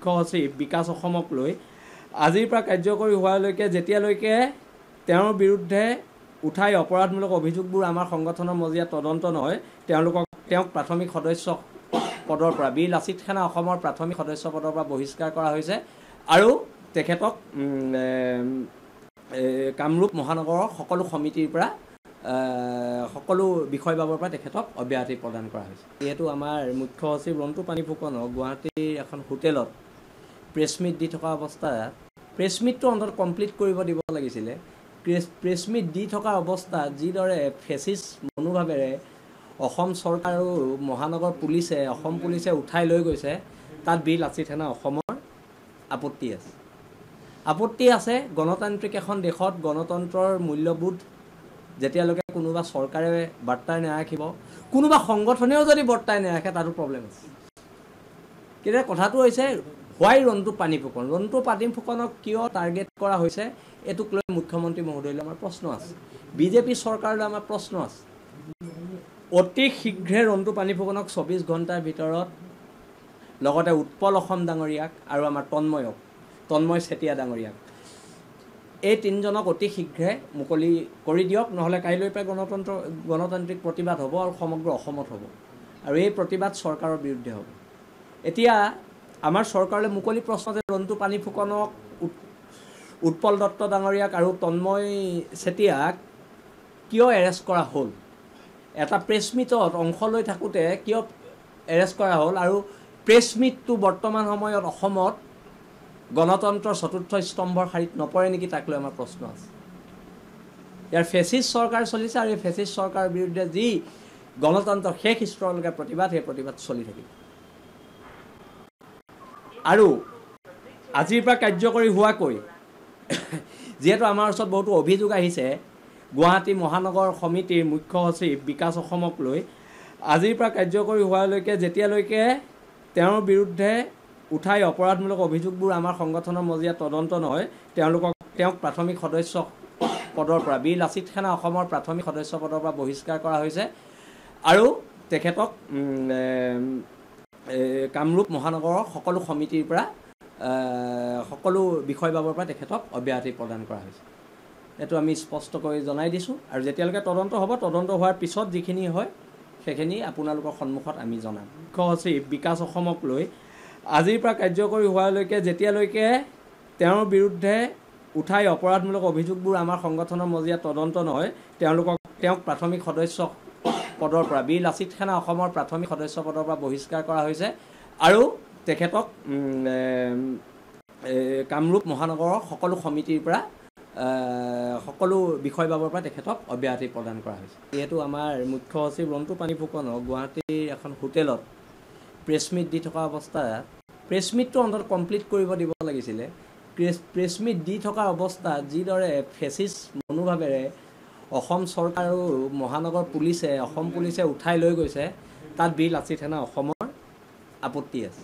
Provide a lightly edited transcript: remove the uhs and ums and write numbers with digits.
মুখ্য সচিব বিকাশ অসমক লৈ আজিৰ পৰা কাৰ্যকৰী হোৱালৈকে যেতিয়ালৈকে তেওঁৰ বিৰুদ্ধে উঠাই অপৰাধমূলক অভিযোগবোৰ আমাৰ সংগঠনৰ মজিয়াত তদন্ত নহয় তেওঁক প্ৰাথমিক সদস্য পদৰ পৰা বীৰ লাচিত সেনা অসমৰ প্ৰাথমিক সদস্য পদৰ পৰা বহিষ্কাৰ কৰা হৈছে আৰু তেখেতক কামৰূপ মহানগৰৰ সকলো সমিতিৰ পৰা সকলো বিষয়বাবৰ পৰা তেখেতক অব্যাহতি প্ৰদান কৰা হৈছে। যিহেতু আমাৰ মুখ্য সচিব ৰন্তু পানী ফুকনক গুৱাহাটীৰ এখন হোটেলত প্ৰেছ মিট দি থকা অৱস্থাত প্ৰেছ মিটটো অন্তত কমপ্লিট কৰিব দিব লাগিছিলে। প্ৰেছ মিট দি থকা অৱস্থাত যিদৰে ফেচিষ্ট মনোভাৱেৰে অসম চৰকাৰ আৰু মহানগৰ পুলিচে অসম পুলিচে উঠাই লৈ গৈছে, তাত বীৰ লাচিত সেনা অসমৰ আপত্তি আছে। গণতান্ত্ৰিক এখন দেশত গণতন্ত্ৰৰ মূল্যবোধ যেতিয়ালৈকে কোনোবা চৰকাৰে বাৰ্তাই নাৰাখিব, কোনোবা সংগঠনেও যদি বৰ্তাই নাৰাখে, তাতো প্ৰব্লেম আছে। কিন্তু কথাটো হৈছে হোৱাই ৰন্তু পানী ফুকনক কিয় টাৰ্গেট কৰা হৈছে, এইটোক লৈ মুখ্যমন্ত্ৰী মহোদয়লৈ আমাৰ প্ৰশ্ন আছে, বিজেপি চৰকাৰলৈ আমাৰ প্ৰশ্ন আছে। অতি শীঘ্ৰে ৰন্তু পানী ফুকনক 24 ঘণ্টাৰ ভিতৰত, লগতে উৎপল অসম ডাঙৰীয়াক আৰু আমাৰ তন্ময় চেতিয়া ডাঙৰীয়াক, এই তিনিজনক অতি শীঘ্ৰে মুকলি কৰি দিয়ক, নহ'লে কাইলৈৰ পৰা গণতান্ত্ৰিক প্ৰতিবাদ হ'ব আৰু সমগ্ৰ অসমত হ'ব, আৰু এই প্ৰতিবাদ চৰকাৰৰ বিৰুদ্ধে হ'ব। এতিয়া আমাৰ চৰকাৰলৈ মুকলি প্ৰশ্ন যে ৰন্তু পানী ফুকনক, উৎপল দত্ত ডাঙৰীয়াক আৰু তন্ময় চেতিয়াক কিয় এৰেষ্ট কৰা হ'ল, এটা প্ৰেছ মিটত অংশ লৈ থাকোঁতে কিয় এৰেষ্ট কৰা হ'ল, আৰু প্ৰেছ মিটটো বৰ্তমান সময়ত অসমত গণতন্ত্ৰৰ চতুৰ্থ স্তম্ভৰ শাৰীত নপৰে নেকি, তাক লৈ আমাৰ প্ৰশ্ন আছে। ইয়াৰ ফেচিষ্ট চৰকাৰ চলিছে আৰু এই ফেচিষ্ট চৰকাৰৰ বিৰুদ্ধে যি গণতন্ত্ৰৰ শেষ স্তৰলৈকে প্ৰতিবাদ, সেই প্ৰতিবাদ চলি থাকিব। আৰু আজিৰ পৰা কাৰ্যকৰী হোৱাকৈ যিহেতু আমাৰ ওচৰত বহুতো অভিযোগ আহিছে, গুৱাহাটী মহানগৰ সমিতিৰ মুখ্য সচিব বিকাশ অসমক লৈ আজিৰ পৰা কাৰ্যকৰী হোৱালৈকে যেতিয়ালৈকে তেওঁৰ বিৰুদ্ধে উঠাই অপৰাধমূলক অভিযোগবোৰ আমাৰ সংগঠনৰ মজিয়াত তদন্ত নহয় তেওঁক প্ৰাথমিক সদস্য পদৰ পৰা বীৰ লাচিত সেনা অসমৰ প্ৰাথমিক সদস্য পদৰ পৰা বহিষ্কাৰ কৰা হৈছে আৰু তেখেতক কামৰূপ মহানগৰৰ সকলো সমিতিৰ পৰা সকলো বিষয়বাবৰ পৰা তেখেতক অব্যাহতি প্ৰদান কৰা হৈছে। এইটো আমি স্পষ্টকৈ জনাই দিছোঁ, আৰু যেতিয়ালৈকে তদন্ত হ'ব, তদন্ত হোৱাৰ পিছত যিখিনি হয় সেইখিনি আপোনালোকৰ সন্মুখত আমি জনাম। মুখ্য সচিব বিকাশ অসমক লৈ আজিৰ পৰা কাৰ্যকৰী হোৱালৈকে যেতিয়ালৈকে তেওঁৰ বিৰুদ্ধে উঠাই অপৰাধমূলক অভিযোগবোৰ আমাৰ সংগঠনৰ মজিয়াত তদন্ত নহয় তেওঁক প্ৰাথমিক সদস্য পদৰ পৰা বীৰ লাচিত সেনা অসমৰ প্ৰাথমিক সদস্য পদৰ পৰা বহিষ্কাৰ কৰা হৈছে আৰু তেখেতক কামৰূপ মহানগৰৰ সকলো সমিতিৰ পৰা সকলো বিষয়বাবৰ পৰা তেখেতক অব্যাহতি প্ৰদান কৰা হৈছে। যিহেতু আমাৰ মুখ্য সচিব ৰন্তু পানী ফুকনক গুৱাহাটীৰ এখন হোটেলত প্ৰেছ মিট দি থকা অৱস্থাত প্ৰেছ মিটটো অন্তত কমপ্লিট কৰিব দিব লাগিছিলে। প্ৰেছ মিট দি থকা অৱস্থাত যিদৰে ফেচিষ্ট মনোভাৱেৰে অসম চৰকাৰ আৰু মহানগৰ পুলিচে অসম পুলিচে উঠাই লৈ গৈছে, তাত বীৰ লাচিত সেনা অসমৰ আপত্তি আছে।